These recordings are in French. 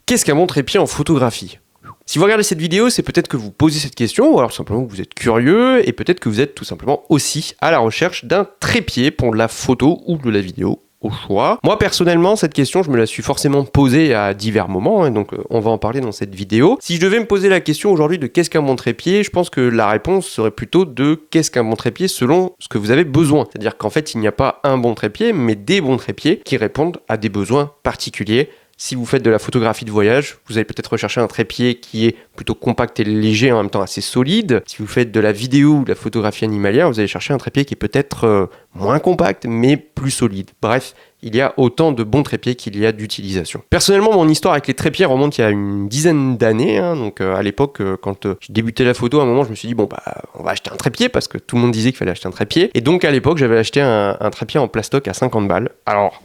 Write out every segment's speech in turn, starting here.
Qu'est-ce qu'un bon trépied en photographie ? Si vous regardez cette vidéo, c'est peut-être que vous posez cette question, ou alors simplement que vous êtes curieux, et peut-être que vous êtes tout simplement aussi à la recherche d'un trépied pour de la photo ou de la vidéo, au choix. Moi personnellement, cette question, je me la suis forcément posée à divers moments, donc on va en parler dans cette vidéo. Si je devais me poser la question aujourd'hui de qu'est-ce qu'un bon trépied, je pense que la réponse serait plutôt de qu'est-ce qu'un bon trépied selon ce que vous avez besoin. C'est-à-dire qu'en fait, il n'y a pas un bon trépied, mais des bons trépieds qui répondent à des besoins particuliers. Si vous faites de la photographie de voyage, vous allez peut-être rechercher un trépied qui est plutôt compact et léger, en même temps assez solide. Si vous faites de la vidéo ou de la photographie animalière, vous allez chercher un trépied qui est peut-être moins compact, mais plus solide. Bref, il y a autant de bons trépieds qu'il y a d'utilisation. Personnellement, mon histoire avec les trépieds remonte il y a une dizaine d'années. Donc à l'époque, quand j'ai débuté la photo, à un moment, je me suis dit, on va acheter un trépied, parce que tout le monde disait qu'il fallait acheter un trépied. Et donc à l'époque, j'avais acheté un trépied en plastoc à 50 balles. Alors,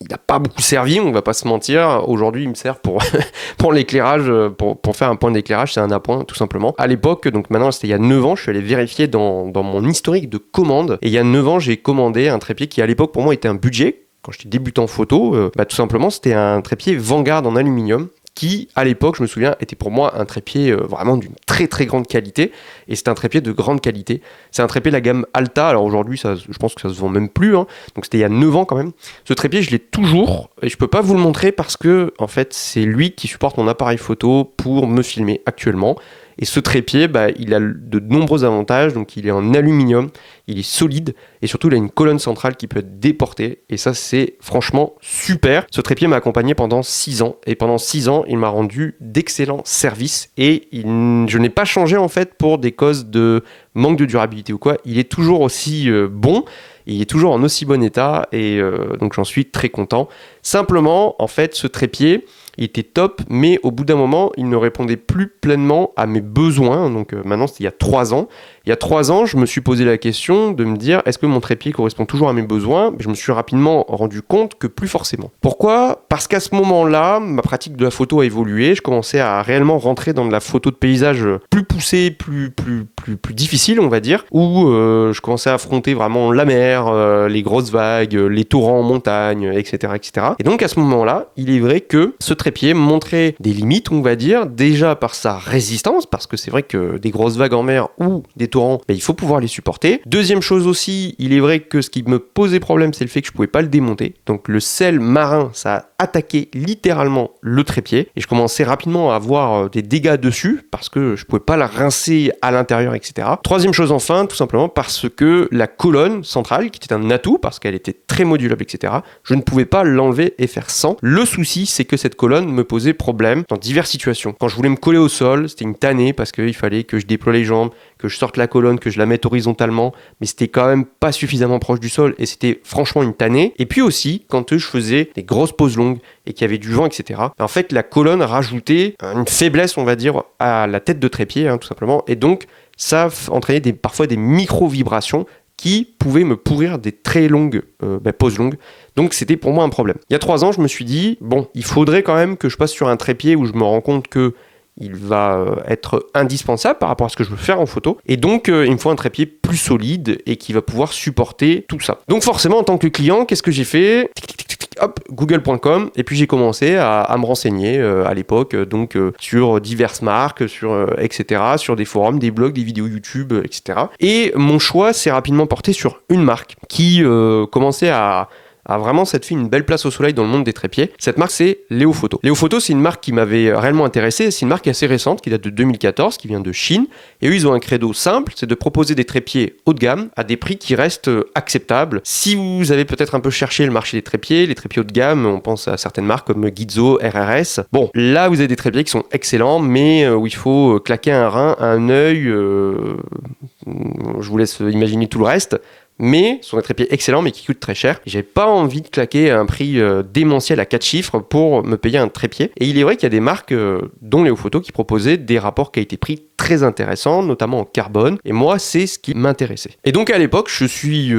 il n'a pas beaucoup servi, on va pas se mentir. Aujourd'hui, il me sert pour l'éclairage, pour faire un point d'éclairage, c'est un appoint tout simplement. À l'époque, donc maintenant c'était il y a 9 ans, je suis allé vérifier dans mon historique de commande. Et il y a 9 ans, j'ai commandé un trépied qui à l'époque pour moi était un budget. Quand j'étais débutant en photo, tout simplement c'était un trépied Vanguard en aluminium, qui, à l'époque, je me souviens, était pour moi un trépied vraiment d'une très très grande qualité. Et c'est un trépied de grande qualité. C'est un trépied de la gamme Alta. Alors aujourd'hui, je pense que ça se vend même plus. Donc c'était il y a 9 ans quand même. Ce trépied, je l'ai toujours. Et je peux pas vous le montrer parce que, en fait, c'est lui qui supporte mon appareil photo pour me filmer actuellement. Et ce trépied, il a de nombreux avantages. Donc il est en aluminium, il est solide et surtout il a une colonne centrale qui peut être déportée. Et ça, c'est franchement super. Ce trépied m'a accompagné pendant 6 ans. Et pendant 6 ans, il m'a rendu d'excellents services. Et je n'ai pas changé en fait pour des causes de manque de durabilité ou quoi. Il est toujours aussi bon. Il est toujours en aussi bon état. Et donc j'en suis très content. Simplement, en fait, ce trépied, il était top, mais au bout d'un moment, il ne répondait plus pleinement à mes besoins. Donc maintenant, c'était il y a 3 ans. Il y a 3 ans, je me suis posé la question de me dire, est-ce que mon trépied correspond toujours à mes besoins ? Je me suis rapidement rendu compte que plus forcément. Pourquoi ? Parce qu'à ce moment-là, ma pratique de la photo a évolué. Je commençais à réellement rentrer dans de la photo de paysage plus poussée, plus difficile, on va dire, où je commençais à affronter vraiment la mer, les grosses vagues, les torrents en montagne, etc., etc. Et donc à ce moment-là, il est vrai que ce trépied montrait des limites, on va dire, déjà par sa résistance, parce que c'est vrai que des grosses vagues en mer ou des torrents, il faut pouvoir les supporter. Deuxième chose aussi, il est vrai que ce qui me posait problème, c'est le fait que je pouvais pas le démonter. Donc le sel marin, ça a attaqué littéralement le trépied, et je commençais rapidement à avoir des dégâts dessus, parce que je pouvais pas la rincer à l'intérieur, etc. Troisième chose enfin, tout simplement parce que la colonne centrale, qui était un atout, parce qu'elle était très modulable, etc., je ne pouvais pas l'enlever et faire sans. Le souci, c'est que cette colonne me posait problème dans diverses situations. Quand je voulais me coller au sol, c'était une tannée, parce qu'il fallait que je déploie les jambes, que je sorte la colonne, que je la mette horizontalement, mais c'était quand même pas suffisamment proche du sol, et c'était franchement une tannée. Et puis aussi, quand je faisais des grosses pauses longues, et qu'il y avait du vent, etc., en fait, la colonne rajoutait une faiblesse, on va dire, à la tête de trépied, tout simplement, et donc, ça entraînait parfois des micro-vibrations qui pouvaient me pourrir des très longues pauses longues. Donc c'était pour moi un problème. Il y a 3 ans, je me suis dit, il faudrait quand même que je passe sur un trépied où je me rends compte que il va être indispensable par rapport à ce que je veux faire en photo. Et donc, il me faut un trépied plus solide et qui va pouvoir supporter tout ça. Donc forcément, en tant que client, qu'est-ce que j'ai fait ? Hop, google.com, et puis j'ai commencé à me renseigner à l'époque, sur diverses marques, etc., sur des forums, des blogs, des vidéos YouTube, etc. Et mon choix s'est rapidement porté sur une marque qui commençait à vraiment cette fait une belle place au soleil dans le monde des trépieds. Cette marque, c'est Léo Photo. Léo Photo, c'est une marque qui m'avait réellement intéressé. C'est une marque assez récente, qui date de 2014, qui vient de Chine. Et eux, ils ont un credo simple, c'est de proposer des trépieds haut de gamme à des prix qui restent acceptables. Si vous avez peut-être un peu cherché le marché des trépieds haut de gamme, on pense à certaines marques comme Gizzo, RRS. Bon, là, vous avez des trépieds qui sont excellents, mais où il faut claquer un rein, un œil. Je vous laisse imaginer tout le reste. Mais ce sont des trépieds excellents mais qui coûtent très cher. J'avais pas envie de claquer un prix démentiel à 4 chiffres pour me payer un trépied. Et il est vrai qu'il y a des marques, dont Léo Photo, qui proposaient des rapports qualité-prix très intéressants, notamment en carbone. Et moi, c'est ce qui m'intéressait. Et donc à l'époque, je suis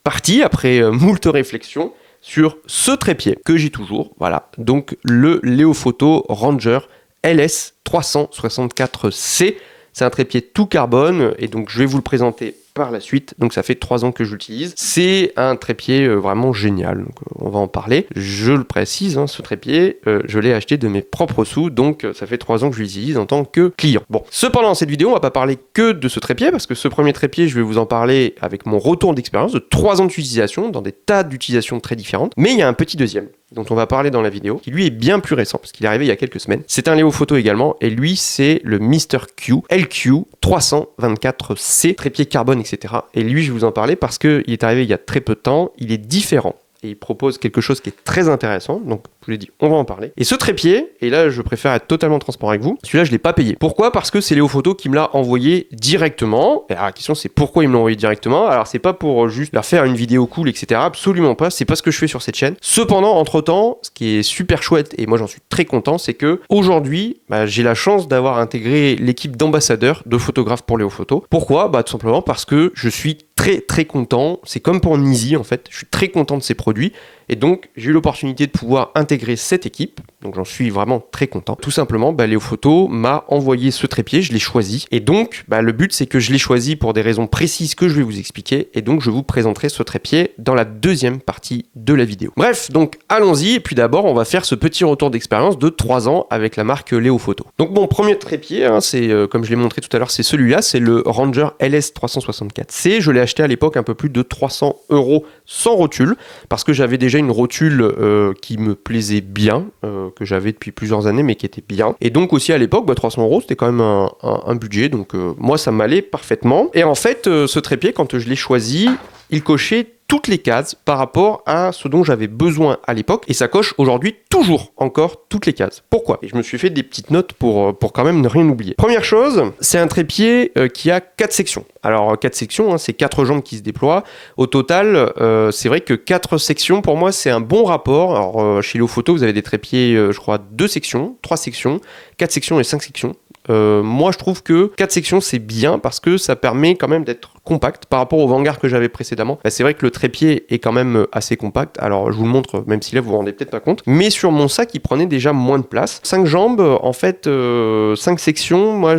parti, après moult réflexions, sur ce trépied que j'ai toujours. Voilà, donc le Léo Photo Ranger LS 364C. C'est un trépied tout carbone et donc je vais vous le présenter par la suite. Donc ça fait 3 ans que je l'utilise. C'est un trépied vraiment génial. Donc, on va en parler. Je le précise, hein, ce trépied, je l'ai acheté de mes propres sous. Donc ça fait 3 ans que je l'utilise en tant que client. Bon, cependant, dans cette vidéo, on va pas parler que de ce trépied parce que ce premier trépied, je vais vous en parler avec mon retour d'expérience de 3 ans d'utilisation dans des tas d'utilisations très différentes. Mais il y a un petit deuxième dont on va parler dans la vidéo, qui lui est bien plus récent, parce qu'il est arrivé il y a quelques semaines. C'est un Léo Photo également, et lui, c'est le Mr Q LQ 324C, trépied carbone, etc. Et lui, je vais vous en parler parce qu'il est arrivé il y a très peu de temps, il est différent. Et il propose quelque chose qui est très intéressant, donc je vous l'ai dit, on va en parler. Et ce trépied, et là je préfère être totalement transparent avec vous, celui-là je ne l'ai pas payé. Pourquoi? Parce que c'est Léo Photo qui me l'a envoyé directement. Et alors la question c'est pourquoi ils me l'ont envoyé directement. Alors c'est pas pour juste leur faire une vidéo cool, etc. Absolument pas, c'est pas ce que je fais sur cette chaîne. Cependant, entre-temps, ce qui est super chouette, et moi j'en suis très content, c'est que aujourd'hui, j'ai la chance d'avoir intégré l'équipe d'ambassadeurs de photographes pour Léo Photo. Pourquoi? Tout simplement parce que je suis très content, c'est comme pour Nizi en fait, je suis très content de ces produits et donc j'ai eu l'opportunité de pouvoir intégrer cette équipe, donc j'en suis vraiment très content. Tout simplement, Léo Photo m'a envoyé ce trépied, je l'ai choisi et donc le but c'est que je l'ai choisi pour des raisons précises que je vais vous expliquer et donc je vous présenterai ce trépied dans la deuxième partie de la vidéo. Bref, donc allons-y et puis d'abord on va faire ce petit retour d'expérience de 3 ans avec la marque Léo Photo. Donc mon premier trépied, c'est comme je l'ai montré tout à l'heure, c'est celui-là, c'est le Ranger LS364C, je l'ai acheté à l'époque un peu plus de 300 € sans rotule parce que j'avais déjà une rotule qui me plaisait bien, que j'avais depuis plusieurs années mais qui était bien et donc aussi à l'époque 300 € c'était quand même un budget donc moi ça m'allait parfaitement et en fait ce trépied quand je l'ai choisi il cochait toutes les cases par rapport à ce dont j'avais besoin à l'époque et ça coche aujourd'hui toujours encore toutes les cases. Pourquoi? Et je me suis fait des petites notes pour quand même ne rien oublier. Première chose, c'est un trépied qui a 4 sections. Alors 4 sections, c'est 4 jambes qui se déploient. Au total, c'est vrai que 4 sections pour moi c'est un bon rapport. Alors chez Léo Photo vous avez des trépieds, je crois 2 sections, 3 sections, 4 sections et 5 sections. Moi je trouve que 4 sections c'est bien parce que ça permet quand même d'être compact par rapport au Vanguard que j'avais précédemment. C'est vrai que le trépied est quand même assez compact, alors je vous le montre même si là vous vous rendez peut-être pas compte, mais sur mon sac il prenait déjà moins de place. 5 jambes en fait, 5 sections, moi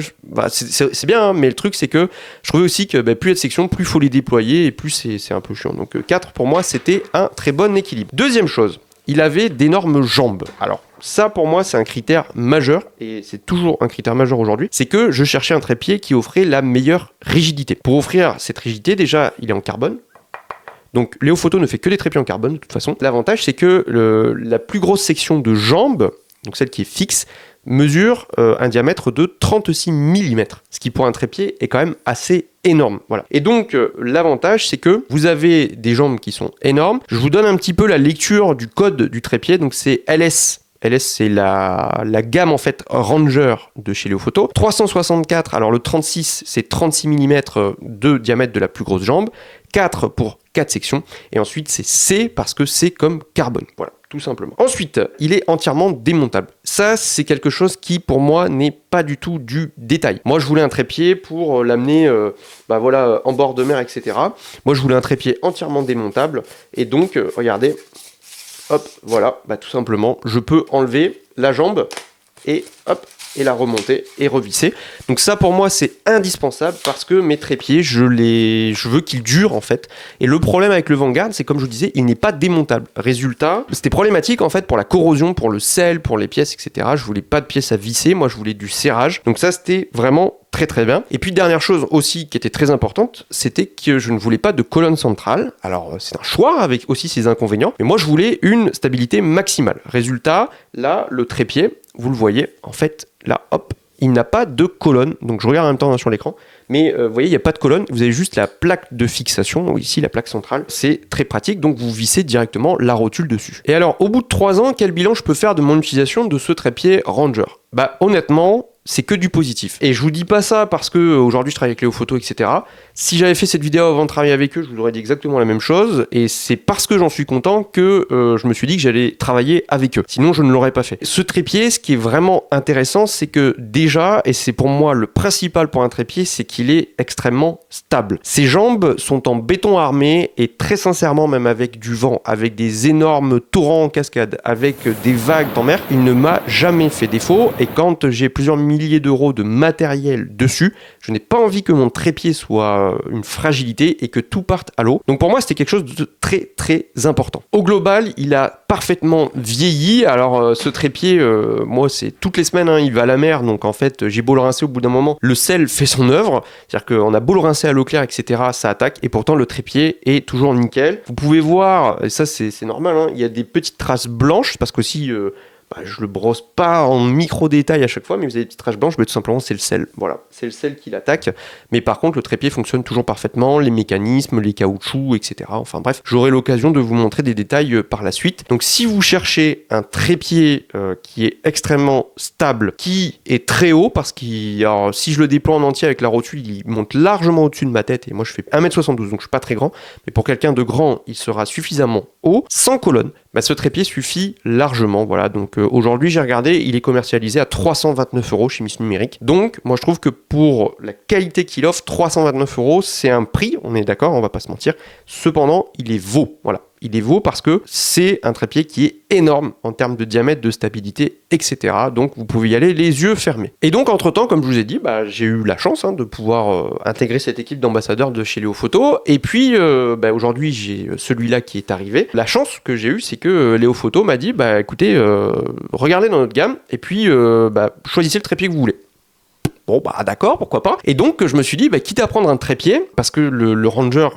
c'est bien hein, mais le truc c'est que je trouvais aussi que plus il y a de sections, plus il faut les déployer et plus c'est un peu chiant. Donc 4 pour moi c'était un très bon équilibre. Deuxième chose, il avait d'énormes jambes. Alors ça pour moi c'est un critère majeur et c'est toujours un critère majeur aujourd'hui, c'est que je cherchais un trépied qui offrait la meilleure rigidité. Pour offrir cette rigidité déjà il est en carbone. Donc Léo Photo ne fait que des trépieds en carbone de toute façon. L'avantage c'est que la plus grosse section de jambes, donc celle qui est fixe, mesure un diamètre de 36 mm, ce qui pour un trépied est quand même assez énorme. Voilà. Et donc l'avantage c'est que vous avez des jambes qui sont énormes. Je vous donne un petit peu la lecture du code du trépied, donc c'est LS. LS c'est la gamme en fait Ranger de chez Léo Photo. 364, alors le 36 c'est 36 mm de diamètre de la plus grosse jambe, 4 pour 4 sections, et ensuite c'est C parce que c'est comme carbone, voilà, tout simplement. Ensuite, il est entièrement démontable. Ça, c'est quelque chose qui, pour moi, n'est pas du tout du détail. Moi, je voulais un trépied pour l'amener en bord de mer, etc. Moi, je voulais un trépied entièrement démontable, et donc, regardez, hop, voilà, tout simplement, je peux enlever la jambe, et hop, et la remonter et revisser. Donc ça pour moi c'est indispensable parce que mes trépieds je veux qu'ils durent en fait. Et le problème avec le Vanguard c'est comme je vous disais il n'est pas démontable. Résultat c'était problématique en fait pour la corrosion, pour le sel, pour les pièces etc. Je voulais pas de pièces à visser, moi je voulais du serrage. Donc ça c'était vraiment très bien. Et puis dernière chose aussi qui était très importante, c'était que je ne voulais pas de colonne centrale. Alors c'est un choix avec aussi ses inconvénients, mais moi je voulais une stabilité maximale. Résultat, là le trépied, vous le voyez, en fait là hop, il n'a pas de colonne. Donc je regarde en même temps sur l'écran, mais vous voyez il n'y a pas de colonne, vous avez juste la plaque de fixation, ici la plaque centrale, c'est très pratique, donc vous vissez directement la rotule dessus. Et alors au bout de 3 ans, quel bilan je peux faire de mon utilisation de ce trépied Ranger? Honnêtement, c'est que du positif. Et je vous dis pas ça parce que aujourd'hui je travaille avec Léo Photo, etc. Si j'avais fait cette vidéo avant de travailler avec eux, je vous aurais dit exactement la même chose. Et c'est parce que j'en suis content que je me suis dit que j'allais travailler avec eux. Sinon, je ne l'aurais pas fait. Ce trépied, ce qui est vraiment intéressant, c'est que déjà, et c'est pour moi le principal pour un trépied, c'est qu'il qu'il est extrêmement stable. Ses jambes sont en béton armé et très sincèrement, même avec du vent, avec des énormes torrents en cascade, avec des vagues en mer, il ne m'a jamais fait défaut. Et quand j'ai plusieurs milliers d'euros de matériel dessus, je n'ai pas envie que mon trépied soit une fragilité et que tout parte à l'eau. Donc pour moi, c'était quelque chose de très très important. Au global, il a parfaitement vieilli. Alors ce trépied, moi c'est toutes les semaines, hein, il va à la mer, donc en fait j'ai beau le rincer, au bout d'un moment, le sel fait son œuvre. C'est-à-dire qu'on a beau le rincer à l'eau claire, etc., ça attaque, et pourtant le trépied est toujours nickel. Vous pouvez voir, et ça c'est normal, hein, il y a des petites traces blanches, parce qu'aussi... je le brosse pas en micro détail à chaque fois, mais vous avez des petites taches blanches, mais tout simplement c'est le sel. Voilà, c'est le sel qui l'attaque. Mais par contre, le trépied fonctionne toujours parfaitement, les mécanismes, les caoutchoucs, etc. Enfin bref, j'aurai l'occasion de vous montrer des détails par la suite. Donc si vous cherchez un trépied qui est extrêmement stable, qui est très haut, parce que si je le déploie en entier avec la rotule, il monte largement au-dessus de ma tête, et moi je fais 1m72, donc je suis pas très grand, mais pour quelqu'un de grand, il sera suffisamment haut, sans colonne. Ce trépied suffit largement, voilà. Donc aujourd'hui, j'ai regardé, il est commercialisé à 329 € chez Miss Numérique. Donc moi je trouve que pour la qualité qu'il offre, 329 €, c'est un prix, on est d'accord, on va pas se mentir. Cependant, il est vaut, voilà. Il est vaut parce que c'est un trépied qui est énorme en termes de diamètre, de stabilité, etc. Donc vous pouvez y aller les yeux fermés. Et donc entre-temps, comme je vous ai dit, j'ai eu la chance de pouvoir intégrer cette équipe d'ambassadeurs de chez Léo Photo. Et puis aujourd'hui, j'ai celui-là qui est arrivé. La chance que j'ai eue, c'est que Léo Photo m'a dit, écoutez, regardez dans notre gamme et puis choisissez le trépied que vous voulez. Bon, d'accord, pourquoi pas. Et donc je me suis dit, quitte à prendre un trépied, parce que le Ranger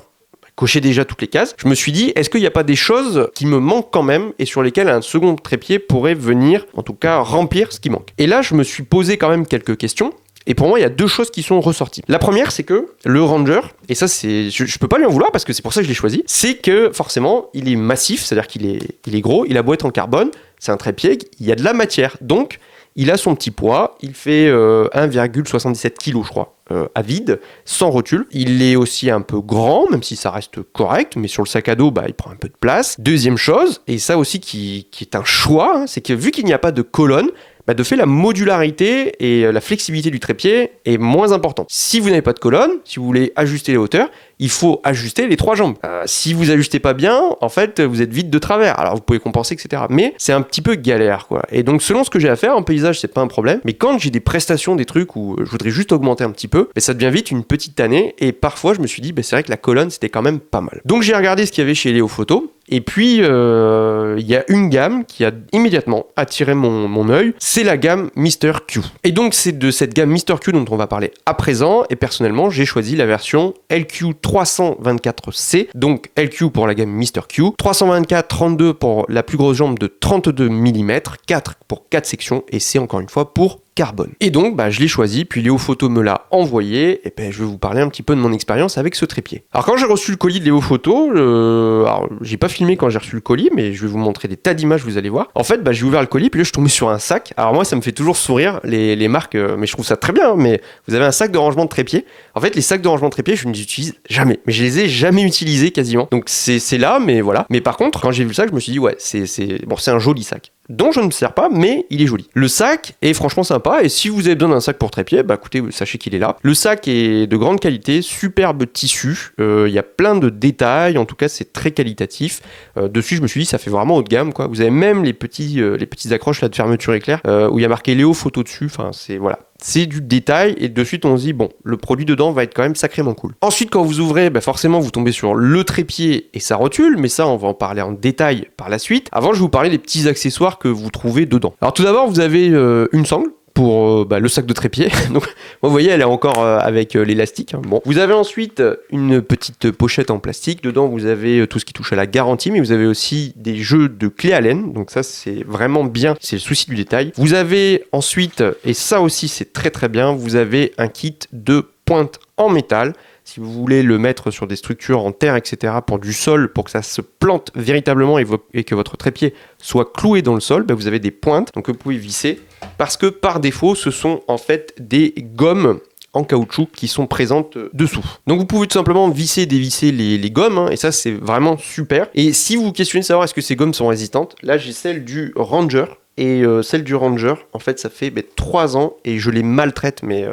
cochait déjà toutes les cases, je me suis dit, est-ce qu'il n'y a pas des choses qui me manquent quand même et sur lesquelles un second trépied pourrait venir, en tout cas, remplir ce qui manque. Et là, je me suis posé quand même quelques questions. Et pour moi, il y a deux choses qui sont ressorties. La première, c'est que le Ranger, et ça, je peux pas lui en vouloir parce que c'est pour ça que je l'ai choisi, c'est que forcément, il est massif, c'est-à-dire qu'il est gros, il a beau être en carbone, c'est un trépied, il y a de la matière. Donc, il a son petit poids, il fait 1,77 kg, je crois, à vide, sans rotule. Il est aussi un peu grand, même si ça reste correct, mais sur le sac à dos, il prend un peu de place. Deuxième chose, et ça aussi qui est un choix, c'est que vu qu'il n'y a pas de colonne, de fait, la modularité et la flexibilité du trépied est moins importante. Si vous n'avez pas de colonne, si vous voulez ajuster les hauteurs, il faut ajuster les trois jambes. Si vous ajustez pas bien, en fait, vous êtes vite de travers. Alors, vous pouvez compenser, etc. Mais c'est un petit peu galère, quoi. Et donc, selon ce que j'ai à faire, en paysage, c'est pas un problème. Mais quand j'ai des prestations, des trucs où je voudrais juste augmenter un petit peu, ça devient vite une petite tannée. Et parfois, je me suis dit, c'est vrai que la colonne, c'était quand même pas mal. Donc, j'ai regardé ce qu'il y avait chez Léo Photo. Et puis, il y a une gamme qui a immédiatement attiré mon œil, c'est la gamme Mr. Q. Et donc, c'est de cette gamme Mr. Q dont on va parler à présent, et personnellement, j'ai choisi la version LQ 324C, donc LQ pour la gamme Mr. Q, 324, 32 pour la plus grosse jambe de 32 mm, 4 pour 4 sections, et c'est encore une fois pour carbone. Et donc, je l'ai choisi, puis Léo Photo me l'a envoyé, et je vais vous parler un petit peu de mon expérience avec ce trépied. Alors quand j'ai reçu le colis de Léo Photo, alors j'ai pas filmé quand j'ai reçu le colis, mais je vais vous montrer des tas d'images, vous allez voir. En fait, j'ai ouvert le colis, puis là je suis tombé sur un sac. Alors moi, ça me fait toujours sourire, les marques, mais je trouve ça très bien, mais vous avez un sac de rangement de trépied. En fait, les sacs de rangement de trépied, je ne les utilise jamais, mais je les ai jamais utilisés quasiment. Donc c'est là, mais voilà. Mais par contre, quand j'ai vu le sac, je me suis dit, ouais, c'est un joli sac, dont je ne me sers pas, mais il est joli. Le sac est franchement sympa, et si vous avez besoin d'un sac pour trépied, écoutez, sachez qu'il est là. Le sac est de grande qualité, superbe tissu, il y a plein de détails, en tout cas c'est très qualitatif. Dessus, je me suis dit, ça fait vraiment haut de gamme, quoi. Vous avez même les petites accroches là de fermeture éclair, où il y a marqué Léo Photo dessus, enfin voilà. C'est du détail, et de suite on se dit, bon, le produit dedans va être quand même sacrément cool. Ensuite, quand vous ouvrez, forcément vous tombez sur le trépied et sa rotule, mais ça on va en parler en détail par la suite. Avant, je vais vous parler des petits accessoires que vous trouvez dedans. Alors tout d'abord, vous avez une sangle pour le sac de trépied. Donc, vous voyez, elle est encore avec l'élastique. Bon. Vous avez ensuite une petite pochette en plastique. Dedans, vous avez tout ce qui touche à la garantie, mais vous avez aussi des jeux de clés Allen. Donc ça, c'est vraiment bien. C'est le souci du détail. Vous avez ensuite, et ça aussi, c'est très très bien, vous avez un kit de pointe en métal. Si vous voulez le mettre sur des structures en terre, etc., pour du sol, pour que ça se plante véritablement et que votre trépied soit cloué dans le sol, vous avez des pointes, donc vous pouvez visser, parce que par défaut, ce sont en fait des gommes en caoutchouc qui sont présentes dessous. Donc vous pouvez tout simplement visser, dévisser les gommes, et ça c'est vraiment super. Et si vous vous questionnez de savoir est-ce que ces gommes sont résistantes, là j'ai celle du Ranger, et celle du Ranger, en fait, ça fait 3 ans et je les maltraite, mais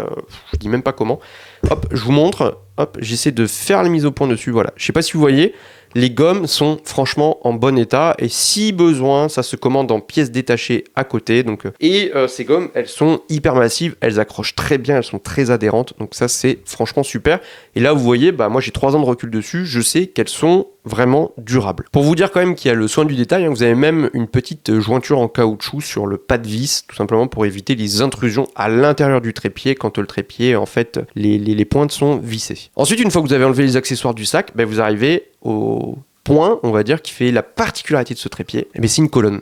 je dis même pas comment. Hop, je vous montre. Hop, j'essaie de faire la mise au point dessus. Voilà. Je sais pas si vous voyez, les gommes sont franchement en bon état et si besoin, ça se commande en pièces détachées à côté. Donc, ces gommes, elles sont hyper massives, elles accrochent très bien, elles sont très adhérentes. Donc ça, c'est franchement super. Et là, vous voyez, moi j'ai 3 ans de recul dessus, je sais qu'elles sont vraiment durables. Pour vous dire quand même qu'il y a le soin du détail, vous avez même une petite jointure en caoutchouc sur le pas de vis, tout simplement pour éviter les intrusions à l'intérieur du trépied quand le trépied, en fait, les pointes sont vissées. Ensuite, une fois que vous avez enlevé les accessoires du sac, vous arrivez au point, on va dire, qui fait la particularité de ce trépied, c'est une colonne.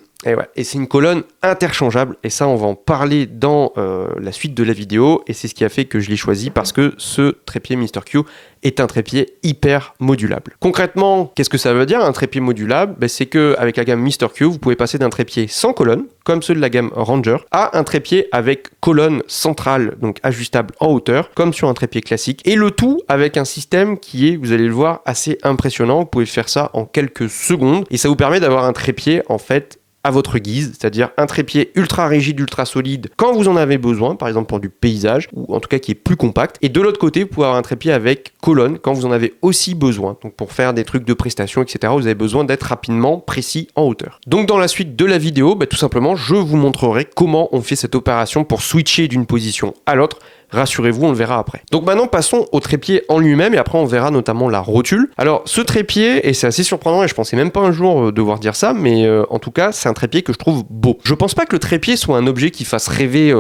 Et c'est une colonne interchangeable, et ça on va en parler dans la suite de la vidéo, et c'est ce qui a fait que je l'ai choisi, parce que ce trépied Mr. Q est un trépied hyper modulable. Concrètement, qu'est-ce que ça veut dire un trépied modulable? C'est qu'avec la gamme Mr. Q, vous pouvez passer d'un trépied sans colonne, comme ceux de la gamme Ranger, à un trépied avec colonne centrale, donc ajustable en hauteur, comme sur un trépied classique, et le tout avec un système qui est, vous allez le voir, assez impressionnant. Vous pouvez faire ça en quelques secondes, et ça vous permet d'avoir un trépied, en fait, à votre guise, c'est-à-dire un trépied ultra rigide, ultra solide quand vous en avez besoin, par exemple pour du paysage, ou en tout cas qui est plus compact. Et de l'autre côté, vous pouvez avoir un trépied avec colonne quand vous en avez aussi besoin. Donc pour faire des trucs de prestation, etc., vous avez besoin d'être rapidement précis en hauteur. Donc dans la suite de la vidéo, tout simplement, je vous montrerai comment on fait cette opération pour switcher d'une position à l'autre. Rassurez-vous, on le verra après. Donc maintenant, passons au trépied en lui-même, et après on verra notamment la rotule. Alors ce trépied, et c'est assez surprenant, et je pensais même pas un jour devoir dire ça, mais en tout cas, c'est un trépied que je trouve beau. Je pense pas que le trépied soit un objet qui fasse rêver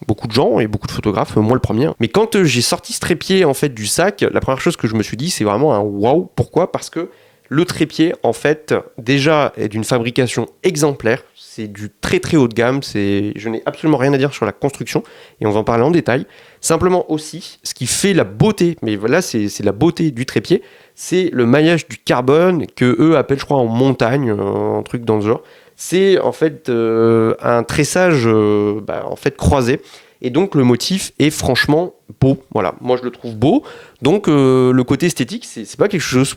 beaucoup de gens, et beaucoup de photographes, moi le premier. Mais quand j'ai sorti ce trépied en fait du sac, la première chose que je me suis dit, c'est vraiment un waouh. Pourquoi? Parce que le trépied, en fait, déjà est d'une fabrication exemplaire. C'est du très très haut de gamme. Je n'ai absolument rien à dire sur la construction et on va en parler en détail. Simplement aussi, ce qui fait la beauté, mais voilà, c'est la beauté du trépied, c'est le maillage du carbone que eux appellent, je crois, en montagne, un truc dans le genre. C'est en fait un tressage en fait croisé. Et donc le motif est franchement beau. Voilà, moi je le trouve beau. Donc le côté esthétique, c'est pas quelque chose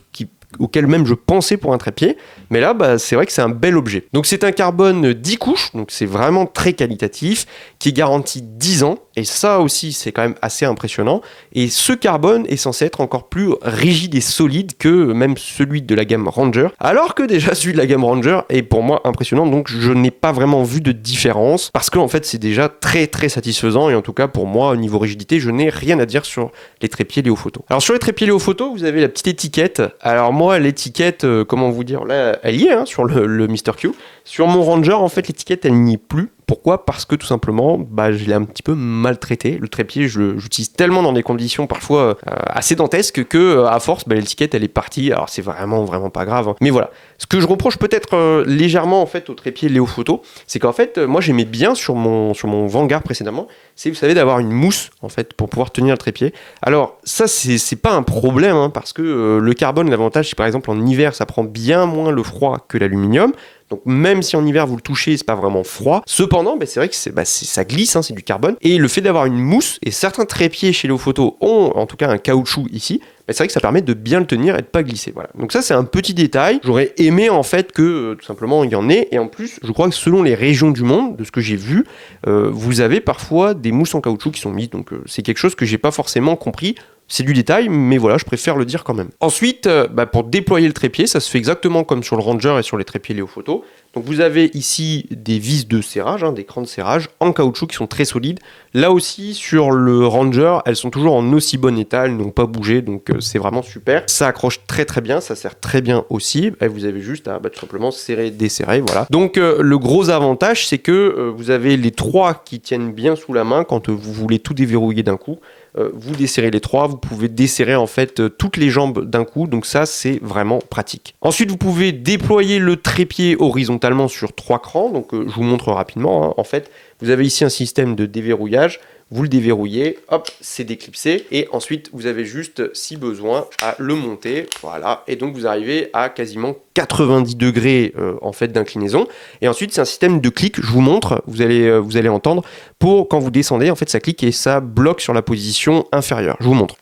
auquel même je pensais pour un trépied, mais là c'est vrai que c'est un bel objet. Donc c'est un carbone 10 couches, donc c'est vraiment très qualitatif, qui est garanti 10 ans, et ça aussi c'est quand même assez impressionnant, et ce carbone est censé être encore plus rigide et solide que même celui de la gamme Ranger, alors que déjà celui de la gamme Ranger est pour moi impressionnant, donc je n'ai pas vraiment vu de différence, parce qu'en fait c'est déjà très très satisfaisant, et en tout cas pour moi au niveau rigidité, je n'ai rien à dire sur les trépieds Léo Photo. Alors sur les trépieds Léo Photo, vous avez la petite étiquette. Alors moi l'étiquette, comment vous dire, là elle y est sur le Mr. Q. Sur mon Ranger en fait l'étiquette elle n'y est plus. Pourquoi? Parce que tout simplement, je l'ai un petit peu maltraité. Le trépied, j'utilise tellement dans des conditions parfois assez dantesques que à force, l'étiquette elle est partie. Alors c'est vraiment pas grave, hein. Mais voilà. Ce que je reproche peut-être légèrement en fait au trépied Léo Photo, c'est qu'en fait, moi j'aimais bien sur mon Vanguard précédemment, c'est vous savez d'avoir une mousse en fait pour pouvoir tenir le trépied. Alors ça c'est pas un problème hein, parce que le carbone, l'avantage c'est par exemple en hiver ça prend bien moins le froid que l'aluminium. Donc même si en hiver vous le touchez, c'est pas vraiment froid. Cependant, c'est vrai que ça glisse, hein, c'est du carbone. Et le fait d'avoir une mousse, et certains trépieds chez Léo Photo ont en tout cas un caoutchouc ici, c'est vrai que ça permet de bien le tenir et de pas glisser. Voilà. Donc ça c'est un petit détail. J'aurais aimé en fait que tout simplement il y en ait. Et en plus, je crois que selon les régions du monde, de ce que j'ai vu, vous avez parfois des mousses en caoutchouc qui sont mises. Donc c'est quelque chose que j'ai pas forcément compris. C'est du détail, mais voilà, je préfère le dire quand même. Ensuite, pour déployer le trépied, ça se fait exactement comme sur le Ranger et sur les trépieds Léo Photo. Donc vous avez ici des vis de serrage, des crans de serrage en caoutchouc qui sont très solides. Là aussi, sur le Ranger, elles sont toujours en aussi bon état, elles n'ont pas bougé, donc c'est vraiment super. Ça accroche très très bien, ça sert très bien aussi. Et vous avez juste à tout simplement serrer, desserrer, voilà. Donc le gros avantage, c'est que vous avez les trois qui tiennent bien sous la main quand vous voulez tout déverrouiller d'un coup. Vous desserrez les trois, vous pouvez desserrer en fait toutes les jambes d'un coup, donc ça c'est vraiment pratique. Ensuite vous pouvez déployer le trépied horizontalement sur 3 crans, donc je vous montre rapidement, hein. En fait vous avez ici un système de déverrouillage, vous le déverrouillez, hop, c'est déclipsé, et ensuite vous avez juste, si besoin, à le monter, voilà, et donc vous arrivez à quasiment 90 degrés en fait d'inclinaison, et ensuite c'est un système de clic, je vous montre, vous allez entendre, pour quand vous descendez, en fait ça clique et ça bloque sur la position inférieure, je vous montre.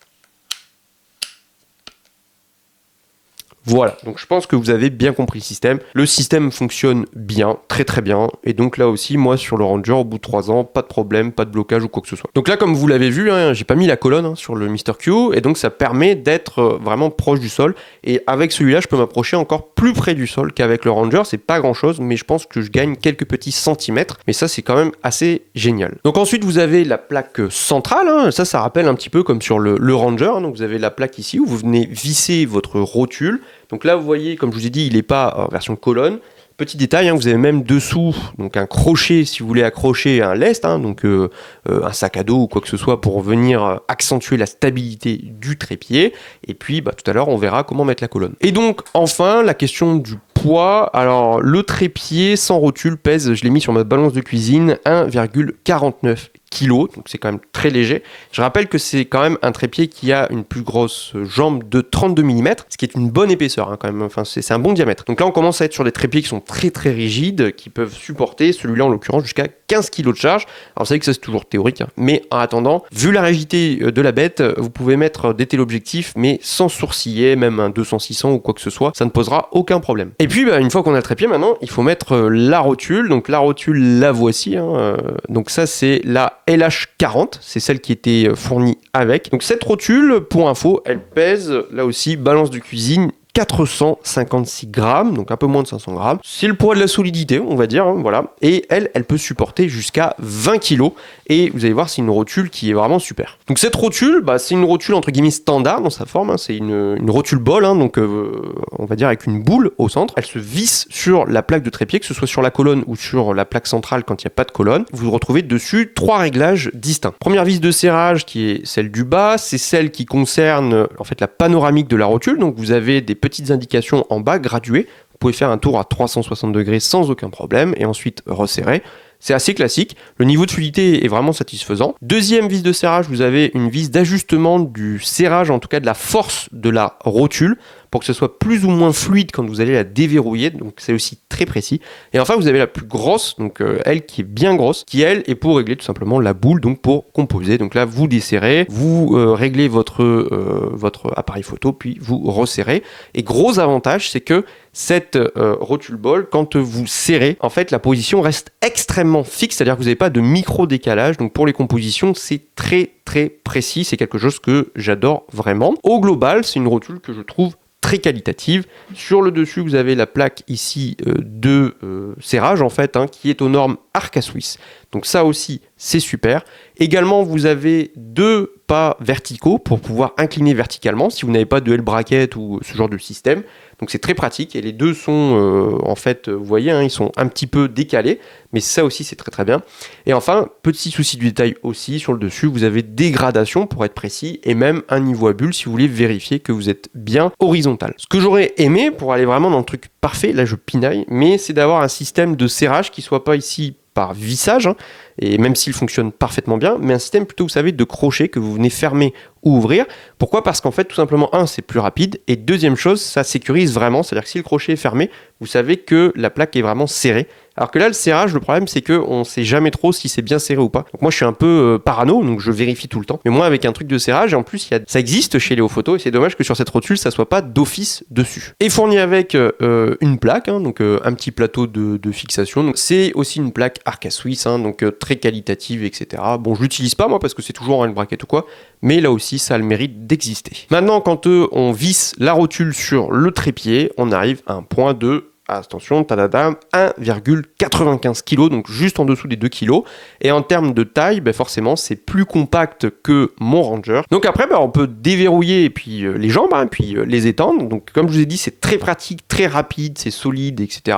Voilà, donc je pense que vous avez bien compris le système. Le système fonctionne bien, très très bien. Et donc là aussi, moi sur le Ranger, au bout de 3 ans, pas de problème, pas de blocage ou quoi que ce soit. Donc là, comme vous l'avez vu, hein, j'ai pas mis la colonne sur le Mr Q. Et donc ça permet d'être vraiment proche du sol. Et avec celui-là, je peux m'approcher encore plus près du sol qu'avec le Ranger. C'est pas grand chose, mais je pense que je gagne quelques petits centimètres. Mais ça, c'est quand même assez génial. Donc ensuite, vous avez la plaque centrale. Hein. Ça rappelle un petit peu comme sur le Ranger. Hein. Donc vous avez la plaque ici où vous venez visser votre rotule. Donc là, vous voyez, comme je vous ai dit, il n'est pas en version colonne. Petit détail, hein, vous avez même dessous donc un crochet si vous voulez accrocher un lest, hein, donc un sac à dos ou quoi que ce soit pour venir accentuer la stabilité du trépied. Et puis tout à l'heure, on verra comment mettre la colonne. Et donc enfin, la question du poids. Alors le trépied sans rotule pèse, je l'ai mis sur ma balance de cuisine, 1,49 kg, donc c'est quand même très léger. Je rappelle que c'est quand même un trépied qui a une plus grosse jambe de 32 mm, ce qui est une bonne épaisseur hein, quand même, enfin c'est un bon diamètre. Donc là on commence à être sur des trépieds qui sont très très rigides, qui peuvent supporter, celui-là en l'occurrence, jusqu'à 15 kg de charge. Alors vous savez que ça c'est toujours théorique, hein, mais en attendant, vu la rigidité de la bête, vous pouvez mettre des téléobjectifs, mais sans sourciller, même un 200-600 ou quoi que ce soit, ça ne posera aucun problème. Et puis une fois qu'on a le trépied, maintenant il faut mettre la rotule. Donc la rotule, la voici, hein, donc ça c'est la LH40, c'est celle qui était fournie avec. Donc cette rotule, pour info, elle pèse, là aussi, balance de cuisine, 456 grammes, donc un peu moins de 500 grammes. C'est le poids de la solidité, on va dire, hein, voilà. Et elle peut supporter jusqu'à 20 kg. Et vous allez voir, c'est une rotule qui est vraiment super. Donc cette rotule, c'est une rotule entre guillemets standard dans sa forme. Hein, c'est une rotule bol, hein, donc on va dire avec une boule au centre. Elle se visse sur la plaque de trépied, que ce soit sur la colonne ou sur la plaque centrale quand il n'y a pas de colonne. Vous retrouvez dessus 3 réglages distincts. Première vis de serrage qui est celle du bas, c'est celle qui concerne en fait la panoramique de la rotule. Donc vous avez des petites indications en bas graduées. Vous pouvez faire un tour à 360 degrés sans aucun problème et ensuite resserrer. C'est assez classique. Le niveau de fluidité est vraiment satisfaisant. Deuxième vis de serrage, vous avez une vis d'ajustement du serrage, en tout cas de la force de la rotule, pour que ce soit plus ou moins fluide quand vous allez la déverrouiller. Donc c'est aussi très précis. Et enfin, vous avez la plus grosse, donc elle qui est bien grosse, qui elle est pour régler tout simplement la boule, donc pour composer. Donc là, vous desserrez, vous réglez votre appareil photo, puis vous resserrez. Et gros avantage, c'est que cette rotule bol, quand vous serrez, en fait, la position reste extrêmement fixe, c'est-à-dire que vous n'avez pas de micro-décalage. Donc pour les compositions, c'est très très précis. C'est quelque chose que j'adore vraiment. Au global, c'est une rotule que je trouve très qualitative. Sur le dessus, vous avez la plaque ici de serrage en fait, hein, qui est aux normes Arca Swiss. Donc ça aussi, c'est super. Également, vous avez 2 pas verticaux pour pouvoir incliner verticalement si vous n'avez pas de L-bracket ou ce genre de système. Donc c'est très pratique et les deux sont en fait, vous voyez, hein, ils sont un petit peu décalés, mais ça aussi c'est très très bien. Et enfin, petit souci du détail aussi, sur le dessus, vous avez des gradations pour être précis et même un niveau à bulle si vous voulez vérifier que vous êtes bien horizontal. Ce que j'aurais aimé pour aller vraiment dans le truc parfait, là je pinaille, mais c'est d'avoir un système de serrage qui soit pas ici par vissage, hein, et même s'il fonctionne parfaitement bien, mais un système plutôt, vous savez, de crochet que vous venez fermer ou ouvrir. Pourquoi ? Parce qu'en fait, tout simplement, c'est plus rapide, et deuxième chose, ça sécurise vraiment, c'est-à-dire que si le crochet est fermé, vous savez que la plaque est vraiment serrée. Alors que là, le serrage, le problème, c'est qu'on ne sait jamais trop si c'est bien serré ou pas. Donc moi, je suis un peu parano, donc je vérifie tout le temps. Mais moi, avec un truc de serrage, et en plus, ça existe chez Léo Photo, et c'est dommage que sur cette rotule, ça soit pas d'office dessus. Et fourni avec une plaque, hein, donc un petit plateau de fixation. Donc, c'est aussi une plaque Arca Swiss, hein, donc très qualitative, etc. Bon, je l'utilise pas, moi, parce que c'est toujours un bracket ou quoi, mais là aussi, ça a le mérite d'exister. Maintenant, quand on visse la rotule sur le trépied, on arrive à un point de... attention, 1,95 kg, donc juste en dessous des 2 kg. Et en termes de taille, forcément, c'est plus compact que mon Ranger. Donc après, on peut déverrouiller et puis, les jambes, hein, puis les étendre. Donc comme je vous ai dit, c'est très pratique, très rapide, c'est solide, etc.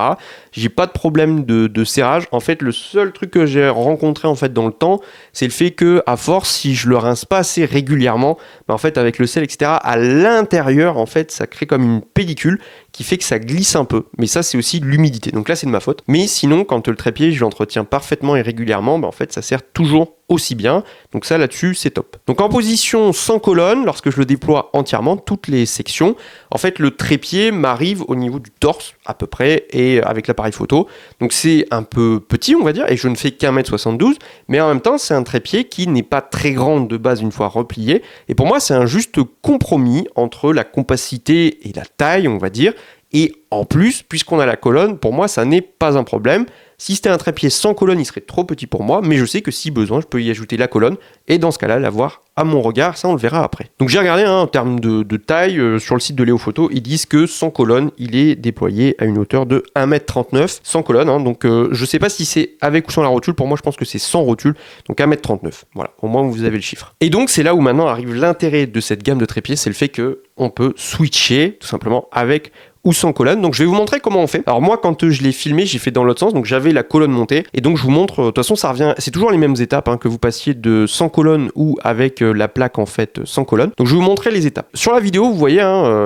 J'ai pas de problème de serrage. En fait, le seul truc que j'ai rencontré en fait dans le temps, c'est le fait que, à force, si je le rince pas assez régulièrement, en fait, avec le sel, etc., à l'intérieur, en fait, ça crée comme une pellicule qui fait que ça glisse un peu. Mais ça, c'est aussi de l'humidité. Donc là, c'est de ma faute. Mais sinon, quand le trépied, je l'entretiens parfaitement et régulièrement, en fait, ça sert toujours aussi bien. Donc ça là-dessus c'est top. Donc en position sans colonne, lorsque je le déploie entièrement, toutes les sections, en fait le trépied m'arrive au niveau du torse à peu près et avec l'appareil photo. Donc c'est un peu petit on va dire et je ne fais qu'1m72 mais en même temps c'est un trépied qui n'est pas très grand de base une fois replié et pour moi c'est un juste compromis entre la compacité et la taille on va dire et en plus puisqu'on a la colonne pour moi ça n'est pas un problème. Si c'était un trépied sans colonne, il serait trop petit pour moi, mais je sais que si besoin, je peux y ajouter la colonne et dans ce cas-là, l'avoir à mon regard, ça on le verra après. Donc j'ai regardé en termes de taille, sur le site de Léo Photo, ils disent que sans colonne, il est déployé à une hauteur de 1m39 sans colonne, donc je sais pas si c'est avec ou sans la rotule, pour moi je pense que c'est sans rotule, donc 1m39, voilà, au moins vous avez le chiffre. Et donc c'est là où maintenant arrive l'intérêt de cette gamme de trépieds, c'est le fait que on peut switcher tout simplement avec ou sans colonne. Donc je vais vous montrer comment on fait. Alors moi quand je l'ai filmé, j'ai fait dans l'autre sens, donc j'avais la colonne montée et donc je vous montre, de toute façon ça revient, c'est toujours les mêmes étapes que vous passiez de sans colonne ou avec la plaque en fait sans colonne. Donc je vais vous montrer les étapes. Sur la vidéo vous voyez,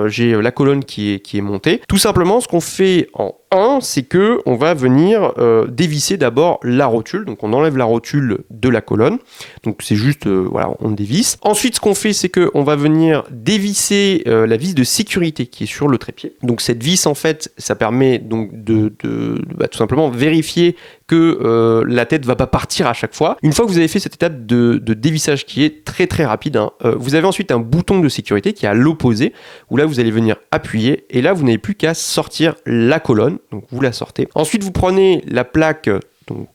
j'ai la colonne qui est montée. Tout simplement ce qu'on fait en 1, c'est que on va venir dévisser d'abord la rotule, donc on enlève la rotule de la colonne, donc c'est juste, voilà, on dévisse. Ensuite ce qu'on fait c'est que on va venir dévisser la vis de sécurité qui est sur le trépied. Donc cette vis en fait ça permet donc de tout simplement vérifier que la tête va pas partir à chaque fois. Une fois que vous avez fait cette étape de dévissage qui est très très rapide, vous avez ensuite un bouton de sécurité qui est à l'opposé, où là vous allez venir appuyer, et là vous n'avez plus qu'à sortir la colonne, donc vous la sortez. Ensuite vous prenez la plaque donc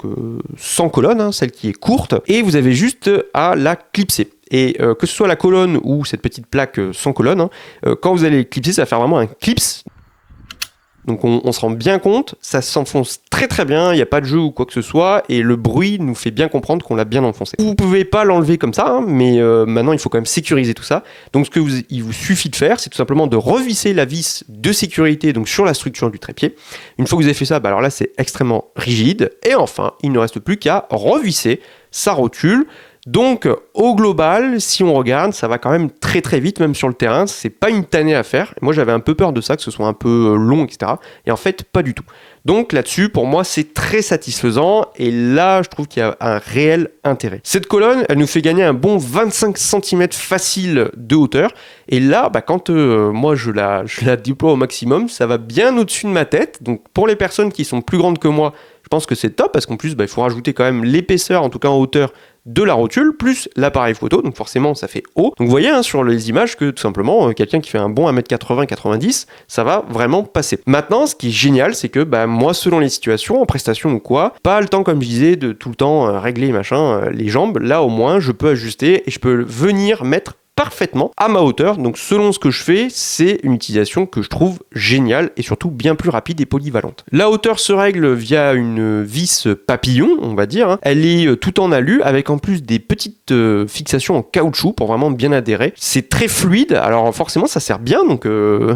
sans colonne, celle qui est courte, et vous avez juste à la clipser. Et que ce soit la colonne ou cette petite plaque sans colonne, quand vous allez clipser, ça va faire vraiment un clips. Donc on se rend bien compte, ça s'enfonce très très bien, il n'y a pas de jeu ou quoi que ce soit, et le bruit nous fait bien comprendre qu'on l'a bien enfoncé. Vous pouvez pas l'enlever comme ça, mais maintenant il faut quand même sécuriser tout ça. Donc il vous suffit de faire, c'est tout simplement de revisser la vis de sécurité donc sur la structure du trépied. Une fois que vous avez fait ça, alors là c'est extrêmement rigide, et enfin il ne reste plus qu'à revisser sa rotule. Donc au global, si on regarde, ça va quand même très très vite, même sur le terrain, c'est pas une tannée à faire. Moi j'avais un peu peur de ça, que ce soit un peu long, etc. Et en fait, pas du tout. Donc là-dessus, pour moi, c'est très satisfaisant, et là, je trouve qu'il y a un réel intérêt. Cette colonne, elle nous fait gagner un bon 25 cm facile de hauteur, et là, quand moi je la déploie au maximum, ça va bien au-dessus de ma tête. Donc pour les personnes qui sont plus grandes que moi, je pense que c'est top, parce qu'en plus, il faut rajouter quand même l'épaisseur, en tout cas en hauteur, de la rotule, plus l'appareil photo, donc forcément ça fait haut. Donc vous voyez sur les images que tout simplement, quelqu'un qui fait un bon 1m80-90, ça va vraiment passer. Maintenant, ce qui est génial, c'est que moi, selon les situations, en prestation ou quoi, pas le temps, comme je disais, de tout le temps régler les jambes. Là, au moins, je peux ajuster et je peux venir mettre parfaitement à ma hauteur. Donc selon ce que je fais, c'est une utilisation que je trouve géniale et surtout bien plus rapide et polyvalente. La hauteur se règle via une vis papillon, on va dire. Elle est tout en alu avec en plus des petites fixations en caoutchouc pour vraiment bien adhérer. C'est très fluide, alors forcément ça sert bien, donc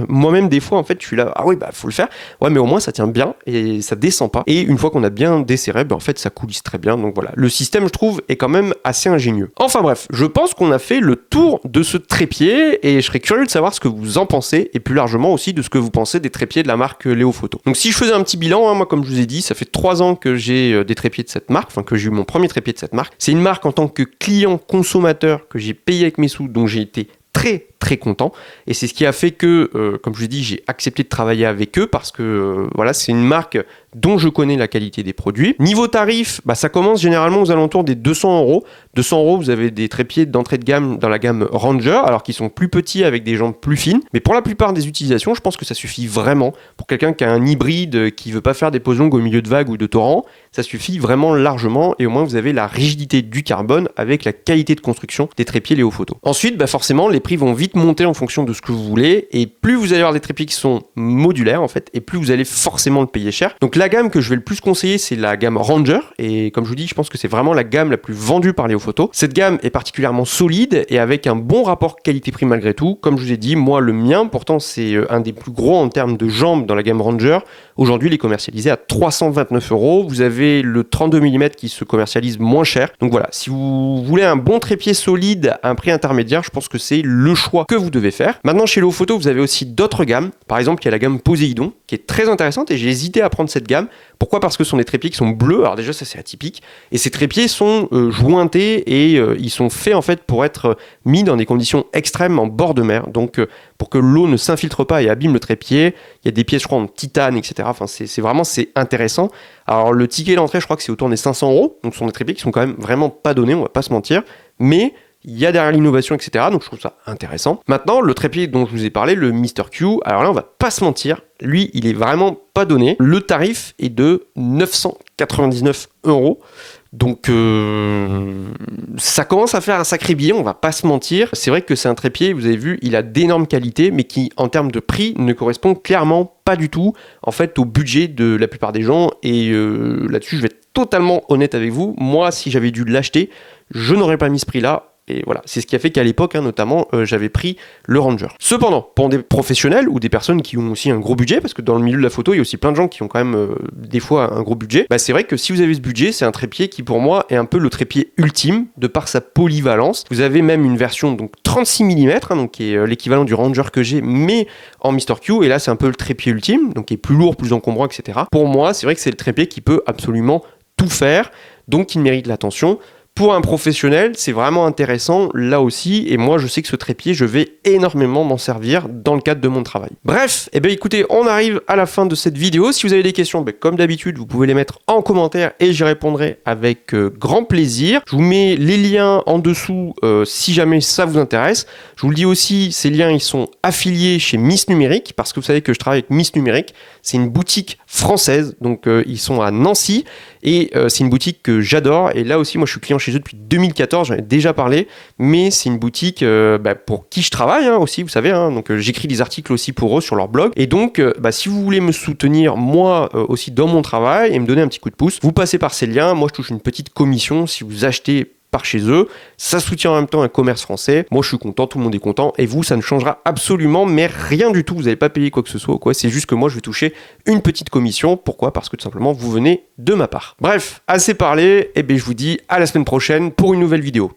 moi-même des fois en fait je suis là, ah oui faut le faire, ouais mais au moins ça tient bien et ça descend pas, et une fois qu'on a bien desserré, en fait ça coulisse très bien. Donc voilà, le système je trouve est quand même assez ingénieux. Enfin bref, je pense qu'on a fait le tour de ce trépied, et je serais curieux de savoir ce que vous en pensez, et plus largement aussi de ce que vous pensez des trépieds de la marque Léo Photo. Donc si je faisais un petit bilan, moi comme je vous ai dit, ça fait 3 ans que j'ai des trépieds de cette marque, que j'ai eu mon premier trépied de cette marque. C'est une marque en tant que client consommateur que j'ai payé avec mes sous, donc j'ai été très très content, et c'est ce qui a fait que, comme je vous ai dit, j'ai accepté de travailler avec eux, parce que voilà, c'est une marque dont je connais la qualité des produits. Niveau tarif, ça commence généralement aux alentours des 200 euros. 200 euros, vous avez des trépieds d'entrée de gamme dans la gamme Ranger, alors qu'ils sont plus petits avec des jambes plus fines. Mais pour la plupart des utilisations, je pense que ça suffit vraiment. Pour quelqu'un qui a un hybride, qui veut pas faire des pauses longues au milieu de vagues ou de torrents, ça suffit vraiment largement, et au moins vous avez la rigidité du carbone avec la qualité de construction des trépieds Léo Photo. Ensuite, forcément, les prix vont vite monter en fonction de ce que vous voulez, et plus vous allez avoir des trépieds qui sont modulaires en fait, et plus vous allez forcément le payer cher. Donc la gamme que je vais le plus conseiller, c'est la gamme Ranger, et comme je vous dis, je pense que c'est vraiment la gamme la plus vendue par Léo Photo. Cette gamme est particulièrement solide et avec un bon rapport qualité-prix malgré tout. Comme je vous ai dit, moi le mien, pourtant c'est un des plus gros en termes de jambes dans la gamme Ranger. Aujourd'hui, il est commercialisé à 329 euros. Vous avez le 32 mm qui se commercialise moins cher. Donc voilà, si vous voulez un bon trépied solide à un prix intermédiaire, je pense que c'est le choix choix que vous devez faire. Maintenant, chez Lofoto, vous avez aussi d'autres gammes. Par exemple, il y a la gamme Poséidon, qui est très intéressante, et j'ai hésité à prendre cette gamme. Pourquoi? Parce que ce sont des trépieds qui sont bleus. Alors déjà, ça c'est atypique. Et ces trépieds sont jointés et ils sont faits en fait pour être mis dans des conditions extrêmes en bord de mer. Donc pour que l'eau ne s'infiltre pas et abîme le trépied. Il y a des pièces, je crois, en titane, etc. Enfin, c'est vraiment intéressant. Alors le ticket d'entrée, je crois que c'est autour des 500 €. Donc ce sont des trépieds qui sont quand même vraiment pas donnés, on va pas se mentir. Mais il y a derrière l'innovation, etc. Donc je trouve ça intéressant. Maintenant, le trépied dont je vous ai parlé, le Mr Q, alors là, on va pas se mentir, lui, il est vraiment pas donné. Le tarif est de 999 €. Donc ça commence à faire un sacré billet, on va pas se mentir. C'est vrai que c'est un trépied, vous avez vu, il a d'énormes qualités, mais qui, en termes de prix, ne correspond clairement pas du tout, en fait, au budget de la plupart des gens. Et là-dessus, je vais être totalement honnête avec vous. Moi, si j'avais dû l'acheter, je n'aurais pas mis ce prix-là. Et voilà, c'est ce qui a fait qu'à l'époque, notamment, j'avais pris le Ranger. Cependant, pour des professionnels ou des personnes qui ont aussi un gros budget, parce que dans le milieu de la photo, il y a aussi plein de gens qui ont quand même des fois un gros budget, bah, c'est vrai que si vous avez ce budget, c'est un trépied qui pour moi est un peu le trépied ultime, de par sa polyvalence. Vous avez même une version donc 36 mm, donc qui est l'équivalent du Ranger que j'ai, mais en Mr Q, et là c'est un peu le trépied ultime, donc qui est plus lourd, plus encombrant, etc. Pour moi, c'est vrai que c'est le trépied qui peut absolument tout faire, donc il mérite l'attention. Pour un professionnel, c'est vraiment intéressant là aussi, et moi je sais que ce trépied, je vais énormément m'en servir dans le cadre de mon travail. Bref, eh bien écoutez, on arrive à la fin de cette vidéo. Si vous avez des questions, comme d'habitude, vous pouvez les mettre en commentaire et j'y répondrai avec grand plaisir. Je vous mets les liens en dessous si jamais ça vous intéresse. Je vous le dis aussi, ces liens ils sont affiliés chez Miss Numérique, parce que vous savez que je travaille avec Miss Numérique. C'est une boutique française, donc ils sont à Nancy, et c'est une boutique que j'adore, et là aussi moi je suis client chez eux depuis 2014, j'en ai déjà parlé, mais c'est une boutique pour qui je travaille aussi, vous savez, donc j'écris des articles aussi pour eux sur leur blog, et donc si vous voulez me soutenir moi aussi dans mon travail et me donner un petit coup de pouce, vous passez par ces liens. Moi je touche une petite commission si vous achetez par chez eux, ça soutient en même temps un commerce français. Moi je suis content, tout le monde est content, et vous ça ne changera absolument mais rien du tout, vous n'allez pas payer quoi que ce soit ou quoi, c'est juste que moi je vais toucher une petite commission. Pourquoi? Parce que tout simplement vous venez de ma part. Bref, assez parlé, et bien je vous dis à la semaine prochaine pour une nouvelle vidéo.